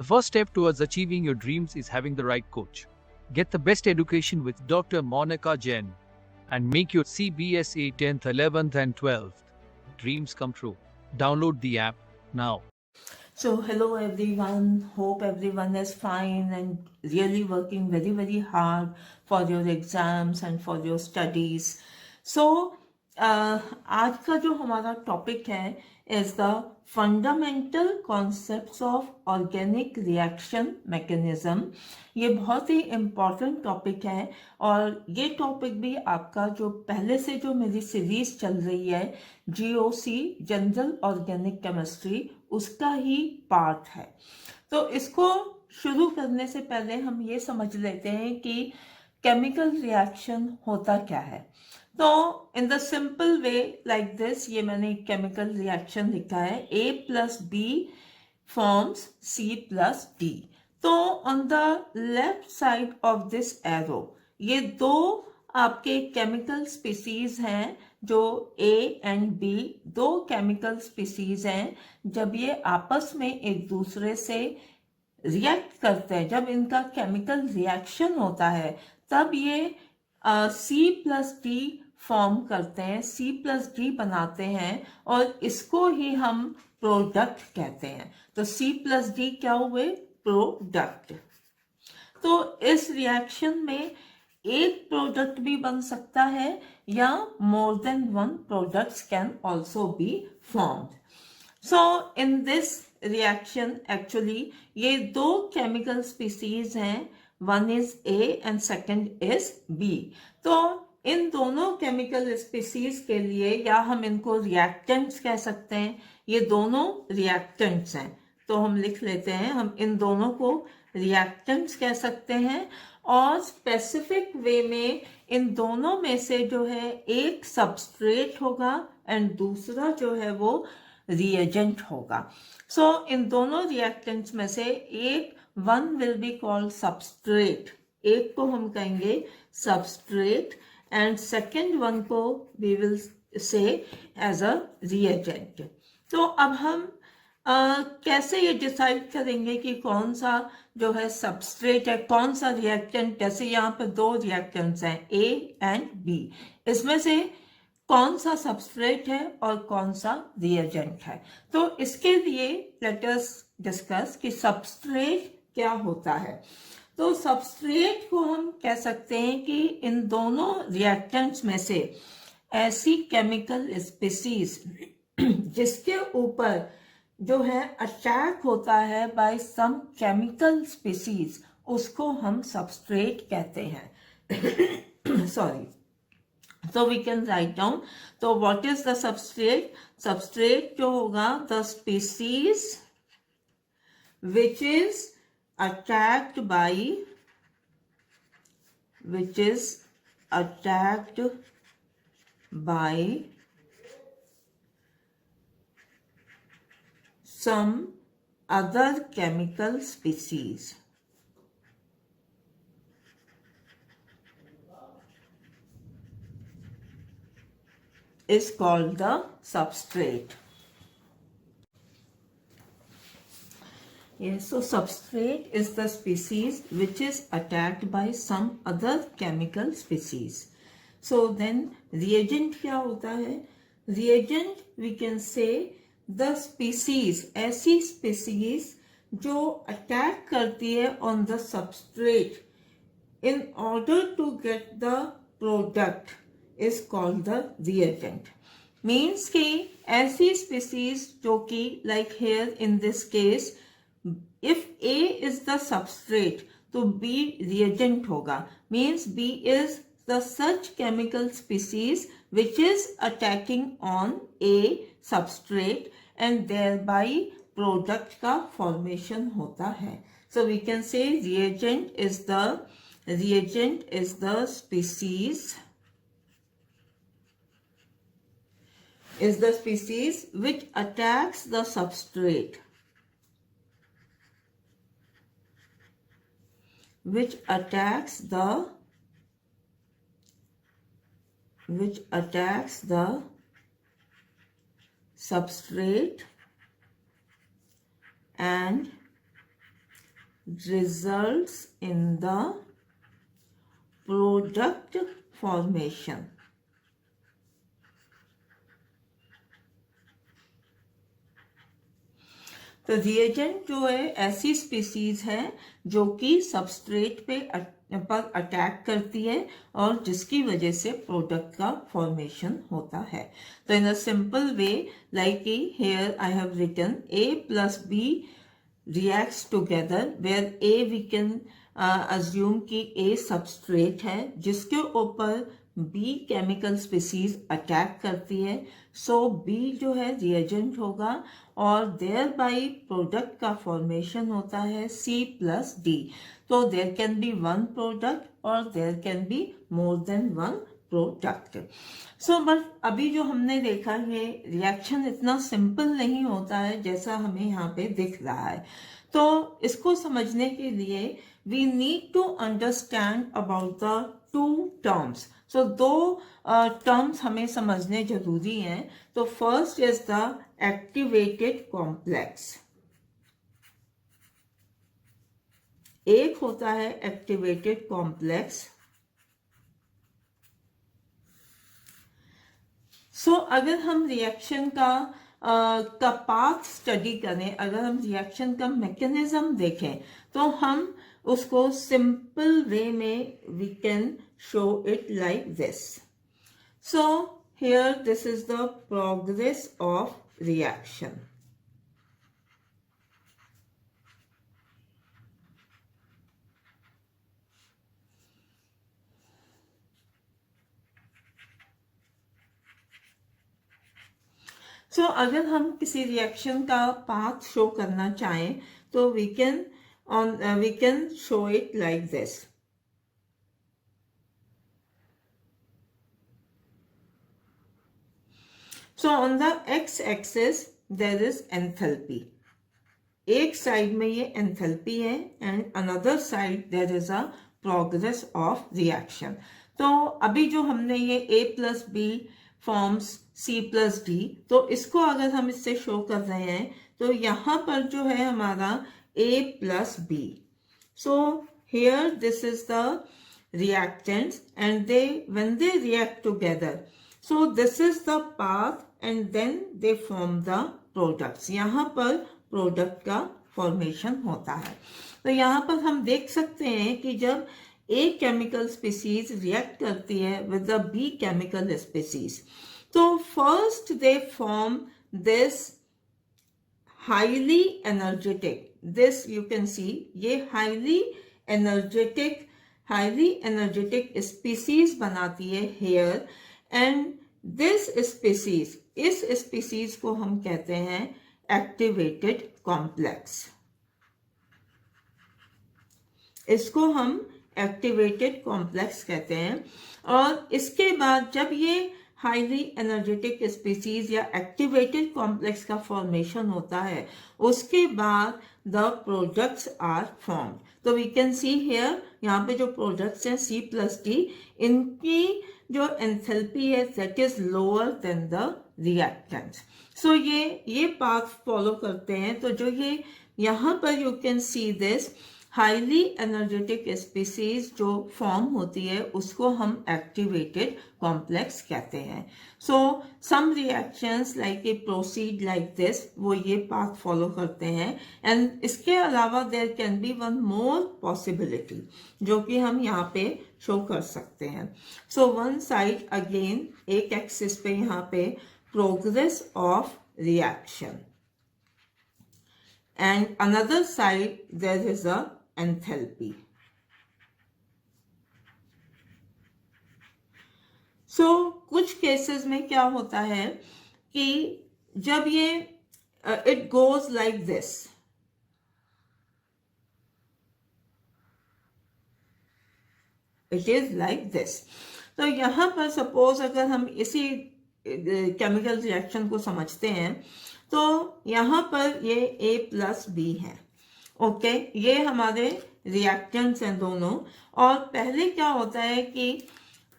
The first step towards achieving your dreams is having the right coach. Get the best education with Dr. Monica Jain and make your CBSE 10th, 11th, and 12th dreams come true. Download the app now. So hello everyone, hope everyone is fine and really working very hard for your exams and for your studies. So आज का जो हमारा topic है is the fundamental concepts of organic reaction mechanism. ये बहुत ही important topic है और ये टॉपिक भी आपका जो पहले से जो मेरी सीरीज चल रही है GOC जनरल ऑर्गेनिक केमिस्ट्री उसका ही पार्ट है। तो इसको शुरू करने से पहले हम ये समझ लेते हैं कि केमिकल रिएक्शन होता क्या है। तो in the simple way like this, ये मैंने केमिकल रिएक्शन लिखा है A+B फॉर्म्स C+D। तो on the left side of this arrow ये दो आपके केमिकल स्पीसीज हैं जो A एंड B दो केमिकल स्पीसीज हैं। जब ये आपस में एक दूसरे से रिएक्ट करते हैं, जब इनका केमिकल रिएक्शन होता है तब ये C+D फॉर्म करते हैं, C+D बनाते हैं और इसको ही हम प्रोडक्ट कहते हैं। तो C+D क्या हुए? प्रोडक्ट। तो इस रिएक्शन में एक प्रोडक्ट भी बन सकता है या मोर than one products can also be formed. So in this reaction actually ये दो केमिकल स्पीसीज हैं, one is A and second is B। तो इन दोनों केमिकल स्पीसीज के लिए या हम इनको रिएक्टेंट्स कह सकते हैं, ये दोनों रिएक्टेंट्स हैं। तो हम लिख लेते हैं, हम इन दोनों को रिएक्टेंट्स कह सकते हैं और स्पेसिफिक वे में इन दोनों में से जो है एक सबस्ट्रेट होगा एंड दूसरा जो है वो रिएजेंट होगा। सो इन दोनों रिएक्टेंट्स में से एक one will be called substrate, एक को हम कहेंगे सबस्ट्रेट एंड सेकेंड वन को we will say as a reagent. तो अब हम कैसे ये डिसाइड करेंगे कि कौन सा जो है सबस्ट्रेट है, कौन सा रिएक्टेंट? जैसे यहाँ पे दो रिएक्टेंट्स हैं A एंड B, इसमें से कौन सा सबस्ट्रेट है और कौन सा रिएजेंट है। तो इसके लिए लेट अस डिस्कस कि सबस्ट्रेट क्या होता है। तो सबस्ट्रेट को हम कह सकते हैं कि इन दोनों रिएक्टेंट्स में से ऐसी केमिकल स्पीसीज जिसके ऊपर जो है अटैक होता है बाय सम केमिकल स्पीसीज, उसको हम सबस्ट्रेट कहते हैं। Sorry, so we can write down. तो what is the substrate? Substrate जो होगा the species which is attacked by some other chemical species. Is called the substrate. Yes, so substrate is the species which is attacked by some other chemical species. So then reagent क्या होता है? Reagent we can say the species, ऐसी species जो attack करती है on the substrate in order to get the product is called the reagent. Means कि ऐसी species जो कि like here in this case if A is the substrate तो B reagent होगा। Means B is the such chemical species which is attacking on A substrate and thereby product का formation होता है। So we can say reagent is the species which attacks the substrate, which attacks the substrate and results in the product formation. तो reagent जो है ऐसी species है जो कि सबस्ट्रेट पर अटैक करती है और जिसकी वजह से प्रोडक्ट का फॉर्मेशन होता है. तो in a simple way, like here I have written A plus B reacts together, where A we can assume कि A सबस्ट्रेट है जिसके ऊपर B केमिकल स्पीसीज अटैक करती है. सो B जो है रिएजेंट होगा और देयर बाई प्रोडक्ट का फॉर्मेशन होता है C plus D. तो there can be one product और there can be more than one product. So but अभी जो हमने देखा ये रिएक्शन इतना सिंपल नहीं होता है जैसा हमें यहाँ पे दिख रहा है. तो इसको समझने के लिए we need to understand about the two terms. So दो टर्म्स हमें समझने जरूरी हैं. तो first is the activated complex. एक होता है एक्टिवेटेड कॉम्प्लेक्स. सो अगर हम रिएक्शन का पाथ स्टडी करें, अगर हम रिएक्शन का मैकेनिज्म देखें तो हम उसको सिंपल वे में we can show it like this. So here this is the progress of reaction. So अगर हम किसी रिएक्शन का पाथ शो करना चाहें तो we can show it like this. So on the x axis there is enthalpy. एक side में ये एंथैल्पी है and another side there is a progress of reaction. तो अभी जो हमने ये A plus B forms C plus D, तो इसको अगर हम इससे शो कर रहे हैं तो यहाँ पर जो है हमारा A plus B. So here this is the reactants and when they react together, so this is the path and then they form the products. यहाँ पर प्रोडक्ट का फॉर्मेशन होता है. तो यहाँ पर हम देख सकते हैं कि जब A केमिकल स्पीसीज रिएक्ट करती है with the B chemical species, तो first they form this highly energetic, this you can see, ये हाईली एनर्जेटिक स्पीसीज बनाती है हेयर. एंड दिस स्पीसीज, इस स्पीसीज को हम कहते हैं एक्टिवेटेड कॉम्प्लेक्स. इसको हम एक्टिवेटेड कॉम्प्लेक्स कहते हैं. और इसके बाद जब ये हाईली एनर्जेटिक स्पीसीज या एक्टिवेटेड कॉम्प्लेक्स का फॉर्मेशन होता है उसके बाद द प्रोडक्ट्स आर फॉर्म्ड. तो वी कैन सी हियर, यहाँ पे जो प्रोडक्ट्स हैं C plus D, इनकी जो एंथैल्पी है that is lower than the reactants. So ये पाथ फॉलो करते हैं. तो जो ये यहाँ पर you can see this highly energetic species जो फॉर्म होती है उसको हम एक्टिवेटेड कॉम्प्लेक्स कहते हैं. So some reactions like a proceed like this, वो ये पाथ फॉलो करते हैं. एंड इसके अलावा there can be one more possibility जो कि हम यहाँ पे शो कर सकते हैं. सो वन साइड अगेन एक एक्सिस पे यहाँ पे progress of reaction and another side there is a enthalpy. So कुछ केसेस में क्या होता है कि जब ये it goes like this, it is like this. तो यहाँ पर सपोज अगर हम इसी केमिकल रिएक्शन को समझते हैं तो यहाँ पर ये A plus B है. ओके, ये हमारे रिएक्टेंट्स हैं दोनों. और पहले क्या होता है कि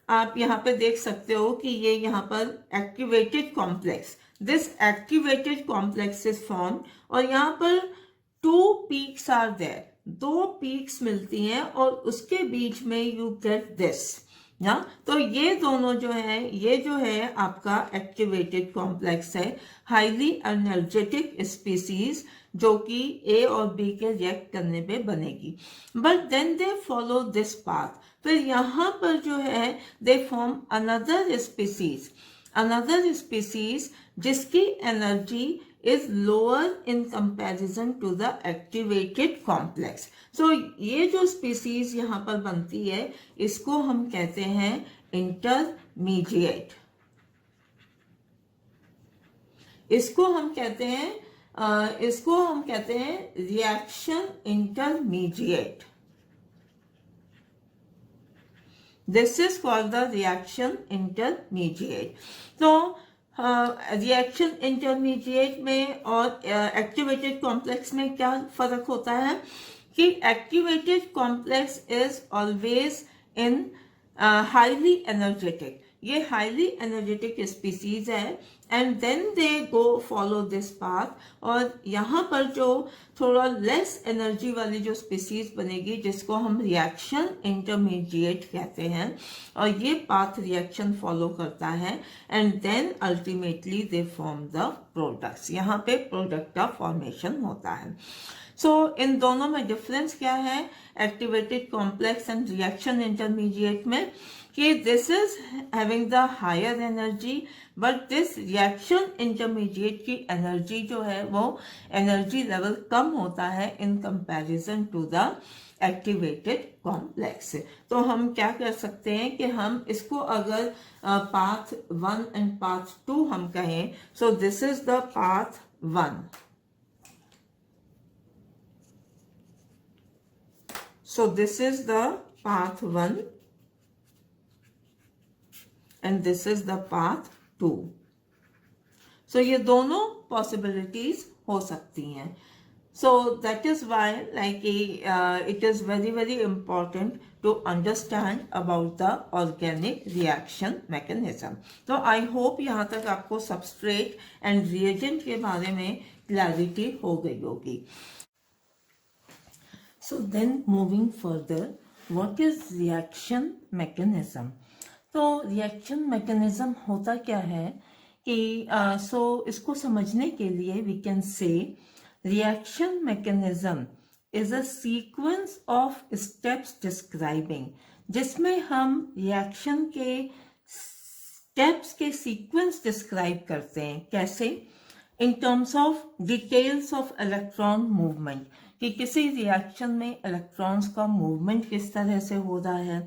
आप यहाँ पे देख सकते हो कि ये यहाँ पर activated complex, this activated complex is formed और यहाँ पर 2 पीक्स आर देयर. दो पीक्स मिलती हैं और उसके बीच में यू गेट दिस ना। तो ये दोनों जो है, ये जो है आपका एक्टिवेटेड कॉम्प्लेक्स है, हाईली एनर्जेटिक स्पीसीज जो कि ए और बी के रिएक्ट करने पे बनेगी। But then they follow this path, फिर यहाँ पर जो है दे फॉर्म अनदर स्पीसीज जिसकी energy is lower in comparison to the activated complex. So ये जो species यहाँ पर बनती है इसको हम कहते हैं intermediate. इसको हम कहते हैं reaction intermediate. This is called the reaction intermediate. So reaction intermediate में और एक्टिवेटेड कॉम्प्लेक्स में क्या फर्क होता है कि activated complex is always in highly energetic, ये हाईली एनर्जेटिक स्पीसीज है and then they go follow this path, और यहाँ पर जो थोड़ा लेस एनर्जी वाली जो स्पीसीज बनेगी जिसको हम रिएक्शन इंटरमीडिएट कहते हैं, और ये पाथ रिएक्शन फॉलो करता है and then ultimately they form the products, यहाँ पे प्रोडक्ट का फॉर्मेशन होता है। सो इन दोनों में डिफरेंस क्या है activated complex and reaction intermediate में, कि this is having the higher energy but this reaction intermediate की एनर्जी जो है वो एनर्जी लेवल कम होता है in comparison to the activated complex. तो हम क्या कर सकते हैं कि हम इसको अगर पाथ 1 एंड पाथ 2 हम कहें, so this is the path 1, so this is the path 1 and this is the path 2. So ये दोनों possibilities हो सकती हैं। So that is why it is very very important to understand about the organic reaction mechanism. तो I hope यहाँ तक आपको substrate and reagent के बारे में clarity हो गई होगी। So then moving further, what is reaction mechanism? तो reaction mechanism होता क्या है कि इसको समझने के लिए we can say reaction mechanism is a sequence of steps describing, जिसमें हम reaction के steps के sequence describe करते हैं। कैसे? In terms of details of electron movement, कि किसी रिएक्शन में इलेक्ट्रॉन्स का मूवमेंट किस तरह से हो रहा है।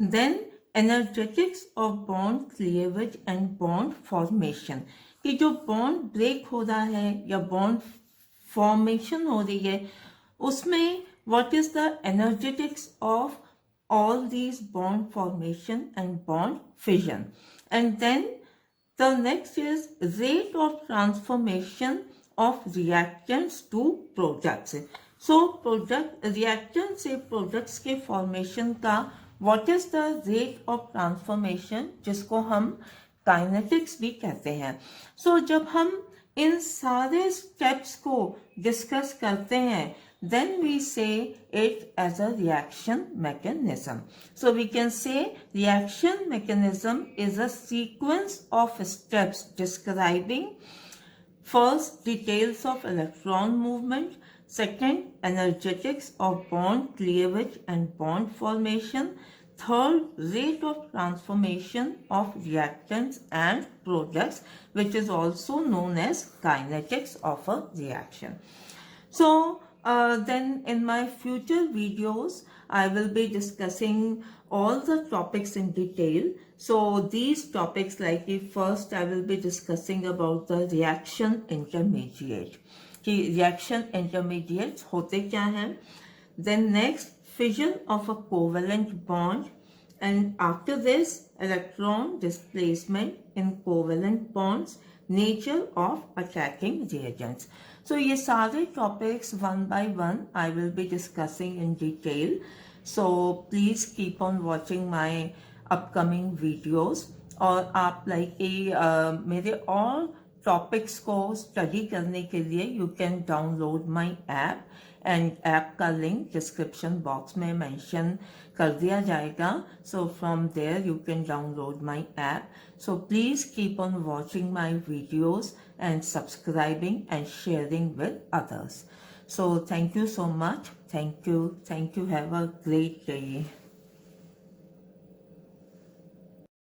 Then energetics of bond cleavage and bond formation, कि जो बॉन्ड ब्रेक हो रहा है या बॉन्ड फॉर्मेशन हो रही है उसमें what is the energetics of all these bond formation and bond fission. And then the next is rate of transformation of reactants to products. So reactant से products के formation का what is the rate of transformation, जिसको हम kinetics भी कहते हैं। So जब हम इन सारे steps को discuss करते हैं then we say it as a reaction mechanism. So we can say reaction mechanism is a sequence of steps describing first details of electron movement, second energetics of bond cleavage and bond formation, third rate of transformation of reactants and products, which is also known as kinetics of a reaction. So then in my future videos, I will be discussing all the topics in detail. So these topics, like first I will be discussing about the reaction intermediate. कि reaction intermediates होते क्या हैं? Then next, fission of a covalent bond, and after this, electron displacement in covalent bonds, nature of attacking reagents. So ये सारे topics one by one I will be discussing in detail. So please keep on watching my upcoming videos. और आप मेरे और topics को study करने के लिए you can download my app and app का लिंक डिस्क्रिप्शन बॉक्स में मेंशन कर दिया जाएगा. So from there you can download my app. So please keep on watching my videos and subscribing and sharing with others. So thank you so much. Thank you. Have a great day.